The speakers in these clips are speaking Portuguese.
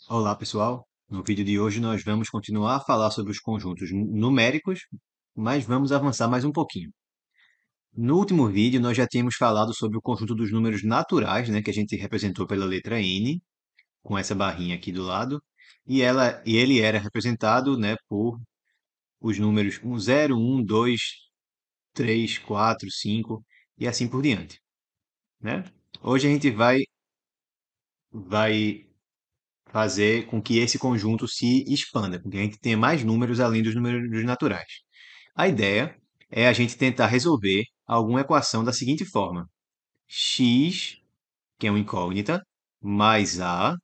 Olá, pessoal. No vídeo de hoje nós vamos continuar a falar sobre os conjuntos numéricos, mas vamos avançar mais um pouquinho. No último vídeo nós já tínhamos falado sobre o conjunto dos números naturais, né, que a gente representou pela letra N, com essa barrinha aqui do lado, e ele era representado, né, por os números 0, 1, 2, 3, 4, 5 e assim por diante, né? Hoje a gente vai fazer com que esse conjunto se expanda, com que a gente tenha mais números além dos números naturais. A ideia é a gente tentar resolver alguma equação da seguinte forma: x, que é uma incógnita, mais a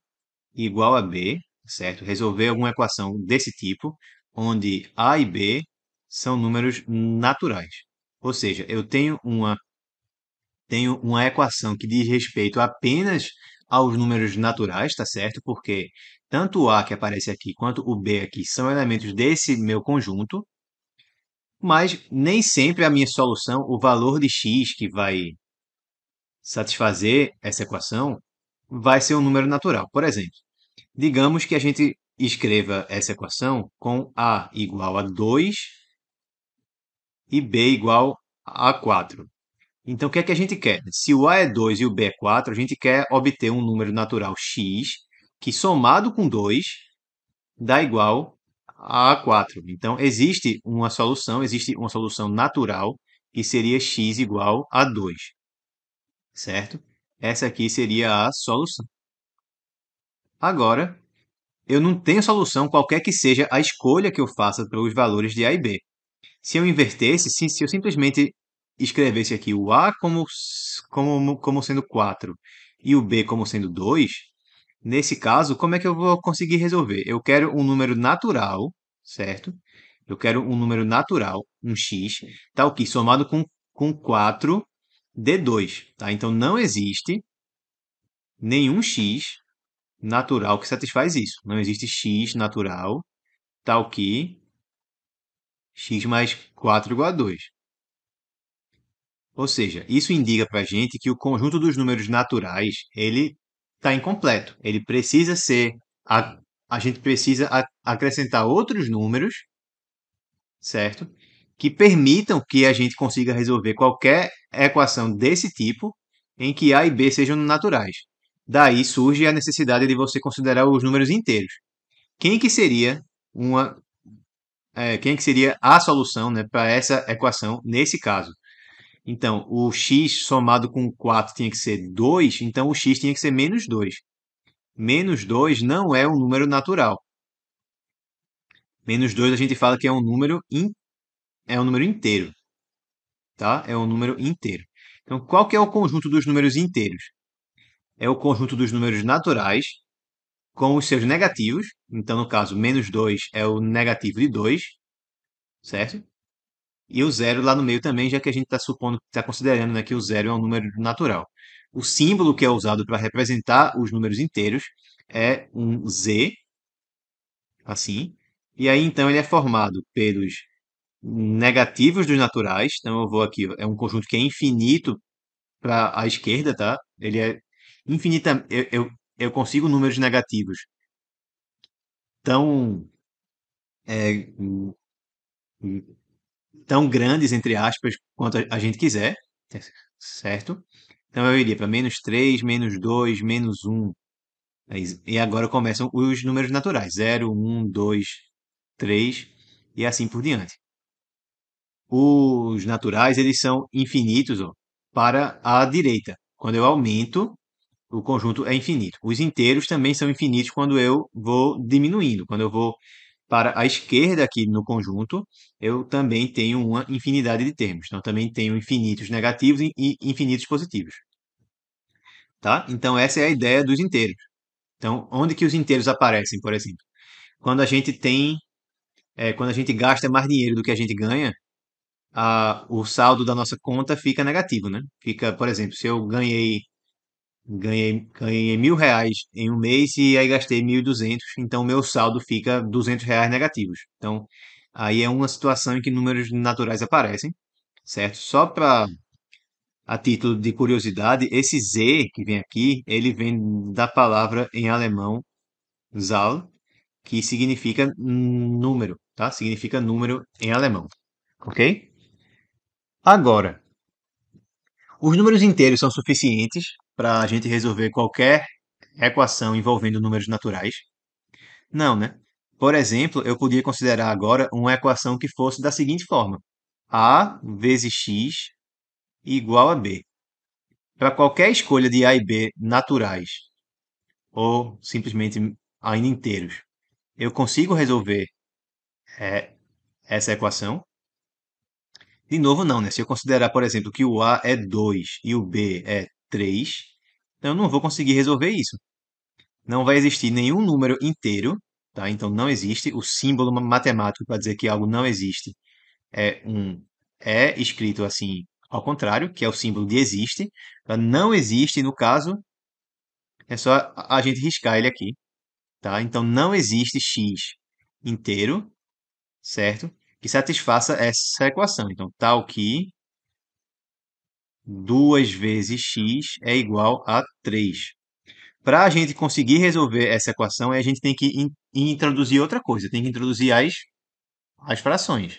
igual a b, certo? Resolver alguma equação desse tipo, onde a e b são números naturais. Ou seja, eu tenho uma equação que diz respeito apenas aos números naturais, tá certo? Porque tanto o A que aparece aqui quanto o B aqui são elementos desse meu conjunto, mas nem sempre a minha solução, o valor de x que vai satisfazer essa equação, vai ser um número natural. Por exemplo, digamos que a gente escreva essa equação com A igual a 2 e B igual a 4. Então, o que é que a gente quer? Se o A é 2 e o B é 4, a gente quer obter um número natural x que, somado com 2, dá igual a 4. Então, existe uma solução natural que seria x igual a 2, certo? Essa aqui seria a solução. Agora, eu não tenho solução qualquer que seja a escolha que eu faça pelos valores de A e B. Se eu invertesse, se eu simplesmente escrevesse aqui o A como sendo 4 e o B como sendo 2, nesse caso, como é que eu vou conseguir resolver? Eu quero um número natural, certo? Eu quero um número natural, um x, tal que somado com 4 d 2, tá? Então não existe nenhum x natural que satisfaz isso. Não existe x natural, tal que x mais 4 igual a 2. Ou seja, isso indica para a gente que o conjunto dos números naturais ele está incompleto. Ele precisa ser a gente precisa acrescentar outros números, certo? Que permitam que a gente consiga resolver qualquer equação desse tipo em que A e B sejam naturais. Daí surge a necessidade de você considerar os números inteiros. Quem que seria uma quem que seria a solução, né, para essa equação nesse caso? Então, o x somado com 4 tinha que ser 2, então o x tinha que ser menos 2. Menos 2 não é um número natural. Menos 2 a gente fala que é um número inteiro, tá? É um número inteiro. Então, qual que é o conjunto dos números inteiros? É o conjunto dos números naturais com os seus negativos. Então, no caso, menos 2 é o negativo de 2, certo? E o zero lá no meio também, já que a gente está supondo, está considerando, né, que o zero é um número natural. O símbolo que é usado para representar os números inteiros é um z, assim. E aí então ele é formado pelos negativos dos naturais. Então eu vou aqui, é um conjunto que é infinito para a esquerda, tá? Ele é infinita. Eu consigo números negativos tão é, tão grandes, entre aspas, quanto a gente quiser, certo? Então eu iria para menos 3, menos 2, menos 1. E agora começam os números naturais: 0, 1, 2, 3 e assim por diante. Os naturais, eles são infinitos, ó, para a direita. Quando eu aumento, o conjunto é infinito. Os inteiros também são infinitos quando eu vou diminuindo. Quando eu vou para a esquerda aqui no conjunto, eu também tenho uma infinidade de termos. Então, também tenho infinitos negativos e infinitos positivos, tá? Então, essa é a ideia dos inteiros. Então, onde que os inteiros aparecem, por exemplo? Quando a gente quando a gente gasta mais dinheiro do que a gente ganha, o saldo da nossa conta fica negativo, né? Fica, por exemplo, se eu ganhei R$ 1.000 em um mês e aí gastei 1.200, então o meu saldo fica R$ 200 negativos. Então, aí é uma situação em que números naturais aparecem, certo? Só para a título de curiosidade, esse Z que vem aqui, ele vem da palavra em alemão Zahl, que significa número, tá? Significa número em alemão, ok? Agora, os números inteiros são suficientes para a gente resolver qualquer equação envolvendo números naturais? Não, né? Por exemplo, eu podia considerar agora uma equação que fosse da seguinte forma: a vezes x igual a b. Para qualquer escolha de a e b naturais, ou simplesmente ainda inteiros, eu consigo resolver é, essa equação? De novo, não, né? Se eu considerar, por exemplo, que o a é 2 e o b é 3, então eu não vou conseguir resolver isso. Não vai existir nenhum número inteiro, tá? Então não existe. O símbolo matemático para dizer que algo não existe é escrito assim ao contrário, que é o símbolo de existe. Não existe, no caso, é só a gente riscar ele aqui, tá? Então não existe x inteiro, certo? Que satisfaça essa equação. Então, tal que 2 vezes x é igual a 3. Para a gente conseguir resolver essa equação, a gente tem que introduzir outra coisa, tem que introduzir as frações.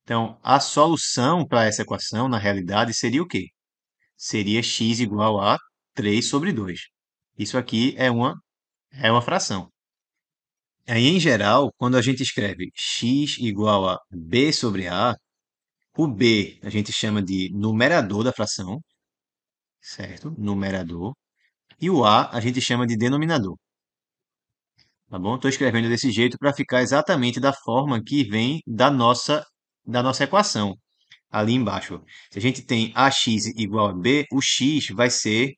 Então, a solução para essa equação, na realidade, seria o quê? Seria x igual a 3 sobre 2. Isso aqui é uma fração. Aí, em geral, quando a gente escreve x igual a b sobre a, o b a gente chama de numerador da fração, certo? Numerador. E o a gente chama de denominador. Tá bom? Estou escrevendo desse jeito para ficar exatamente da forma que vem da nossa equação, ali embaixo. Se a gente tem ax igual a b, o x vai ser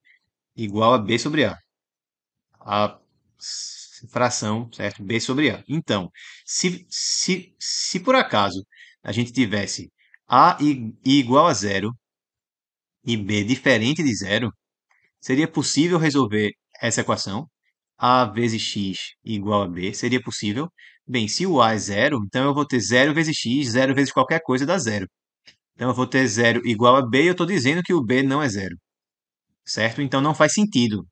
igual a b sobre a fração, certo? B sobre a. Então, se por acaso a gente tivesse igual a zero e b diferente de zero, seria possível resolver essa equação? A vezes x igual a b, seria possível? Bem, se o a é zero, então eu vou ter zero vezes x, zero vezes qualquer coisa dá zero. Então eu vou ter zero igual a b e eu estou dizendo que o b não é zero, certo? Então não faz sentido.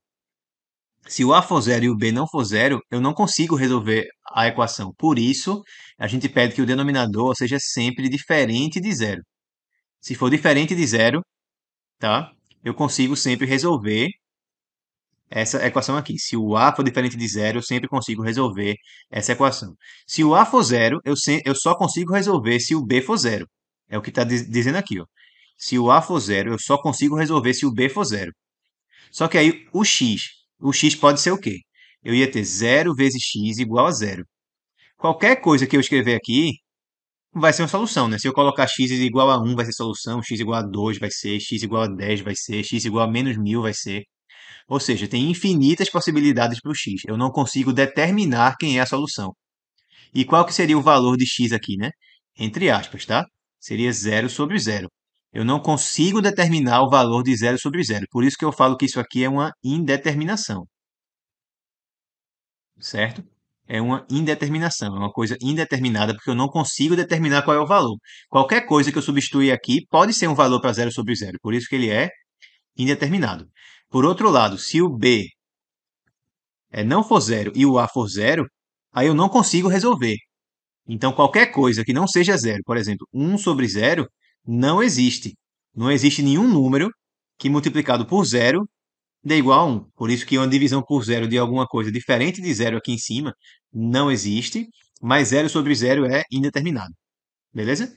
Se o a for zero e o b não for zero, eu não consigo resolver a equação. Por isso, a gente pede que o denominador seja sempre diferente de zero. Se for diferente de zero, tá? Eu consigo sempre resolver essa equação aqui. Se o a for diferente de zero, eu sempre consigo resolver essa equação. Se o a for zero, eu só consigo resolver se o b for zero. É o que está dizendo aqui, ó. Se o a for zero, eu só consigo resolver se o b for zero. Só que aí o x pode ser o quê? Eu ia ter zero vezes x igual a zero. Qualquer coisa que eu escrever aqui vai ser uma solução, né? Se eu colocar x igual a 1 vai ser solução, x igual a 2 vai ser, x igual a 10 vai ser, x igual a menos 1000 vai ser. Ou seja, tem infinitas possibilidades para o x. Eu não consigo determinar quem é a solução. E qual que seria o valor de x aqui, né? Entre aspas, tá? Seria zero sobre zero. Eu não consigo determinar o valor de zero sobre zero. Por isso que eu falo que isso aqui é uma indeterminação, certo? É uma indeterminação, é uma coisa indeterminada, porque eu não consigo determinar qual é o valor. Qualquer coisa que eu substituir aqui pode ser um valor para zero sobre zero. Por isso que ele é indeterminado. Por outro lado, se o b não for zero e o a for zero, aí eu não consigo resolver. Então, qualquer coisa que não seja zero, por exemplo, 1 sobre zero, não existe. Não existe nenhum número que multiplicado por zero dê igual a 1. Por isso que uma divisão por zero de alguma coisa diferente de zero aqui em cima não existe, mas zero sobre zero é indeterminado. Beleza?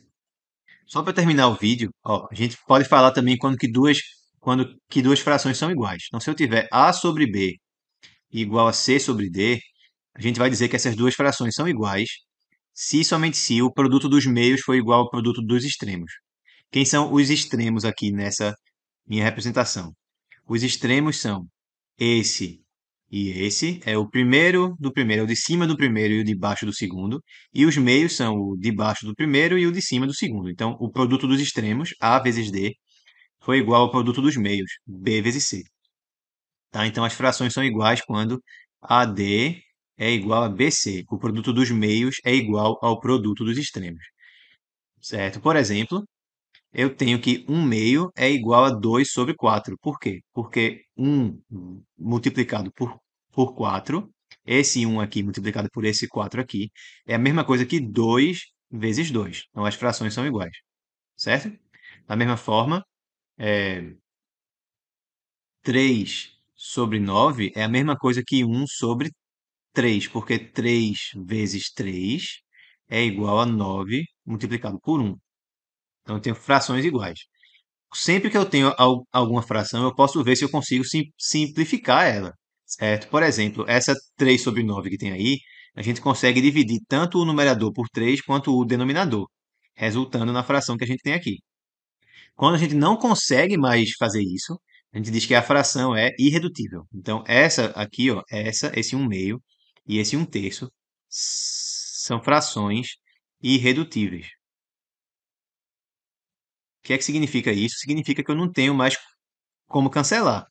Só para terminar o vídeo, ó, a gente pode falar também quando que duas frações são iguais. Então, se eu tiver a sobre b igual a c sobre d, a gente vai dizer que essas duas frações são iguais se e somente se o produto dos meios for igual ao produto dos extremos. Quem são os extremos aqui nessa minha representação? Os extremos são esse e esse, é o primeiro do primeiro, é o de cima do primeiro e o de baixo do segundo, e os meios são o de baixo do primeiro e o de cima do segundo. Então, o produto dos extremos, A vezes D, foi igual ao produto dos meios, B vezes C. Tá? Então, as frações são iguais quando AD é igual a BC. O produto dos meios é igual ao produto dos extremos. Certo? Por exemplo, eu tenho que 1 meio é igual a 2 sobre 4. Por quê? Porque 1 multiplicado por por 4. Esse um aqui multiplicado por esse 4 aqui é a mesma coisa que 2 vezes 2. Então, as frações são iguais, certo? Da mesma forma, 3 sobre 9 é a mesma coisa que 1/3, porque 3 vezes 3 é igual a 9 multiplicado por 1. Então, eu tenho frações iguais. Sempre que eu tenho alguma fração, eu posso ver se eu consigo simplificar ela, certo? Por exemplo, essa 3 sobre 9 que tem aí, a gente consegue dividir tanto o numerador por 3 quanto o denominador, resultando na fração que a gente tem aqui. Quando a gente não consegue mais fazer isso, a gente diz que a fração é irredutível. Então, essa aqui, ó, esse 1/2 e esse 1/3 são frações irredutíveis. O que é que significa isso? Significa que eu não tenho mais como cancelar,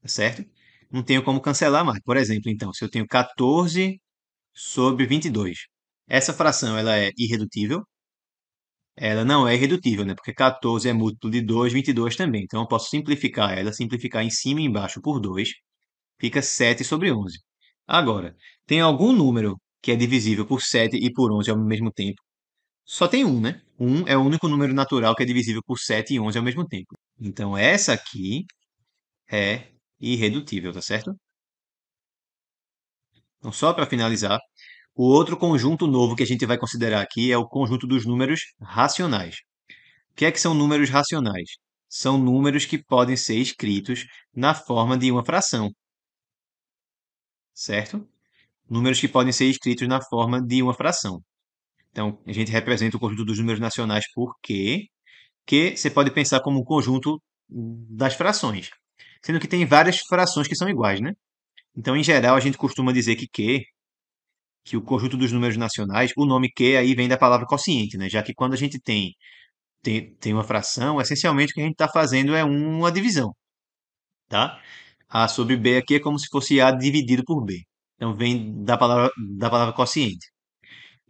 tá certo? Não tenho como cancelar mais. Por exemplo, então, se eu tenho 14 sobre 22, essa fração ela é irredutível? Ela não é irredutível, né? Porque 14 é múltiplo de 2, 22 também. Então, eu posso simplificar ela, simplificar em cima e embaixo por 2, fica 7 sobre 11. Agora, tem algum número que é divisível por 7 e por 11 ao mesmo tempo? Só tem um, né? Um é o único número natural que é divisível por 7 e 11 ao mesmo tempo. Então, essa aqui é irredutível, tá certo? Então, só para finalizar, o outro conjunto novo que a gente vai considerar aqui é o conjunto dos números racionais. O que é que são números racionais? São números que podem ser escritos na forma de uma fração, certo? Números que podem ser escritos na forma de uma fração. Então, a gente representa o conjunto dos números nacionais por Q, que você pode pensar como um conjunto das frações, sendo que tem várias frações que são iguais, né? Então, em geral, a gente costuma dizer que o conjunto dos números nacionais, o nome Q aí vem da palavra quociente, né? Já que quando a gente tem uma fração, essencialmente o que a gente está fazendo é uma divisão, tá? A sobre B aqui é como se fosse A dividido por B. Então, vem da palavra quociente.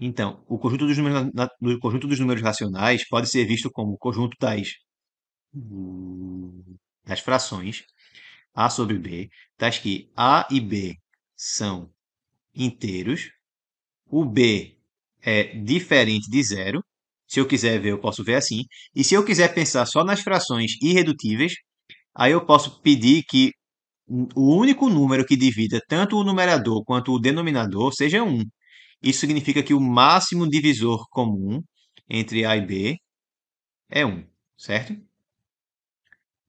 Então, o conjunto dos números, o conjunto dos números racionais pode ser visto como o conjunto das frações A sobre B, tais que A e B são inteiros, o B é diferente de zero. Se eu quiser ver, eu posso ver assim. E se eu quiser pensar só nas frações irredutíveis, aí eu posso pedir que o único número que divida tanto o numerador quanto o denominador seja 1. Isso significa que o máximo divisor comum entre A e B é 1, certo?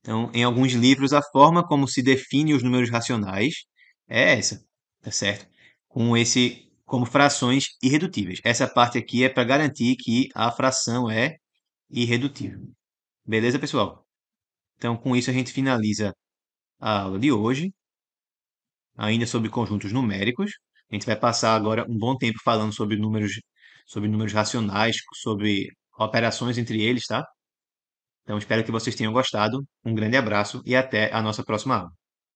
Então, em alguns livros, a forma como se define os números racionais é essa, tá certo? Como frações irredutíveis. Essa parte aqui é para garantir que a fração é irredutível. Beleza, pessoal? Então, com isso a gente finaliza a aula de hoje, ainda sobre conjuntos numéricos. A gente vai passar agora um bom tempo falando sobre números racionais, sobre operações entre eles, tá? Então, espero que vocês tenham gostado. Um grande abraço e até a nossa próxima aula.